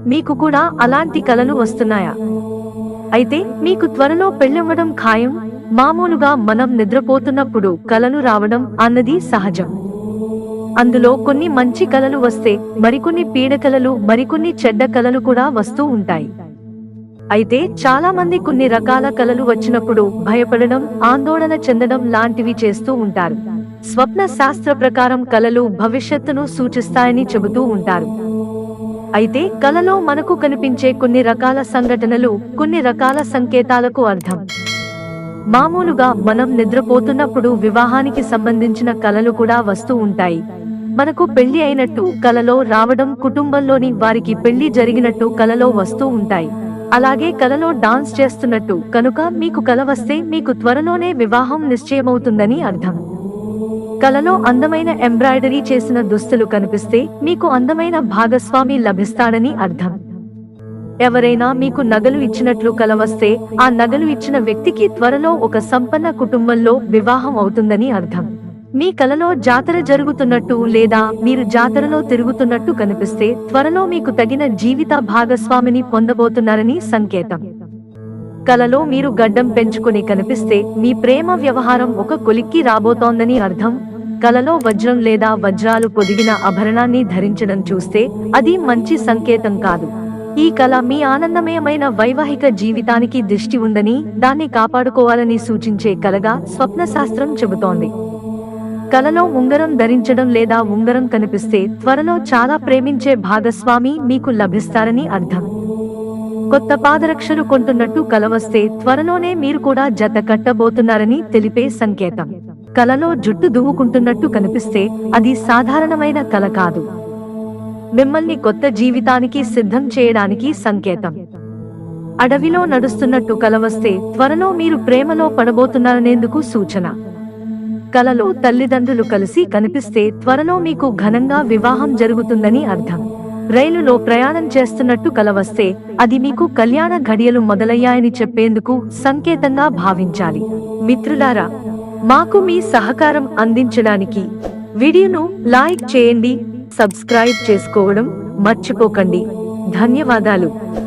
మీకు కూడా అలాంటి కలలు వస్తున్నాయా? అయితే మీకు త్వరలో పెళ్ళవ్వడం ఖాయం. మామూలుగా మనం నిద్రపోతున్నప్పుడు కలలు రావడం అన్నది సహజం. అందులో కొన్ని మంచి కలలు వస్తే మరికొన్ని పీడకలలు, మరికొన్ని చెడ్డ కలలు కూడా వస్తూ ఉంటాయి. అయితే చాలా మంది కొన్ని రకాల కలలు వచ్చినప్పుడు భయపడడం, ఆందోళన చెందడం లాంటివి చేస్తూ ఉంటారు. స్వప్న శాస్త్ర ప్రకారం కలలు భవిష్యత్తును సూచిస్తాయని చెబుతూ ఉంటారు. అయితే కలలో మనకు కనిపించే కొన్ని రకాల సంఘటనలు కొన్ని రకాల సంకేతాలకు అర్థం. మామూలుగా మనం నిద్రపోతున్నప్పుడు వివాహానికి సంబంధించిన కలలు కూడా వస్తూ ఉంటాయి. మనకు పెళ్లి అయినట్టు కలలో రావడం, కుటుంబంలోని వారికి పెళ్లి జరిగినట్టు కలలో వస్తూ ఉంటాయి. అలాగే కలలో డాన్స్ చేస్తున్నట్టు. కనుక మీకు కల వస్తే మీకు త్వరలోనే వివాహం నిశ్చయమవుతుందని అర్థం. కలలో అందమైన ఎంబ్రాయిడరీ చేసిన దుస్తులు కనిపిస్తే మీకు అందమైన భాగస్వామి లభిస్తాడని అర్థం. ఎవరైనా మీకు నగలు ఇచ్చినట్లు కల వస్తే ఆ నగలు ఇచ్చిన వ్యక్తికి త్వరలో ఒక సంపన్న కుటుంబంలో వివాహం అవుతుందని అర్థం. మీ కలలో జాతర జరుగుతున్నట్టు లేదా మీరు జాతరలో తిరుగుతున్నట్టు కనిపిస్తే త్వరలో మీకు తగిన జీవిత భాగస్వామిని పొందబోతున్నారని సంకేతం. కలలో మీరు గడ్డం పెంచుకుని కనిపిస్తే మీ ప్రేమ వ్యవహారం ఒక కొలిక్కి రాబోతోందని అర్థం. కలలో వజ్రం లేదా వజ్రాలు పొదిగిన ఆభరణాన్ని ధరించడం చూస్తే అది మంచి సంకేతం కాదు. ఈ కల మీ ఆనందమయమైన వైవాహిక జీవితానికి దిష్టి ఉందని, దాన్ని కాపాడుకోవాలని సూచించే కలగా స్వప్నశాస్త్రం చెబుతోంది. కలలో ఉంగరం ధరించడం లేదా ఉంగరం కనిపిస్తే త్వరలో చాలా ప్రేమించే భాగస్వామి మీకు లభిస్తారని అర్థం. కొత్త పాదరక్షలు కొంటున్నట్టు కల వస్తే త్వరలోనే మీరు కూడా జత కట్టబోతున్నారని తెలిపే సంకేతం. కలలో జుట్టు దువ్వుకుంటున్నట్టు కనిపిస్తే అది సాధారణమైన కల కాదు. మిమ్మల్ని కొత్త జీవితానికి సిద్ధం చేయడానికి సంకేతం. అడవిలో నడుస్తున్నట్టు కల వస్తే త్వరలో మీరు ప్రేమలో పడబోతున్నారనేందుకు సూచన. కలలో తల్లిదండ్రులు కలిసి కనిపిస్తే త్వరలో మీకు ఘనంగా వివాహం జరుగుతుందని అర్థం. రైలులో ప్రయాణం చేస్తున్నట్టు కల వస్తే అది మీకు కళ్యాణ ఘడియలు మొదలయ్యాయని చెప్పేందుకు సంకేతంగా భావించాలి. మిత్రులారా, మాకు మీ సహకారం అందించడానికి వీడియోను లైక్ చేయండి, సబ్స్క్రైబ్ చేసుకోవడం మర్చిపోకండి. ధన్యవాదాలు.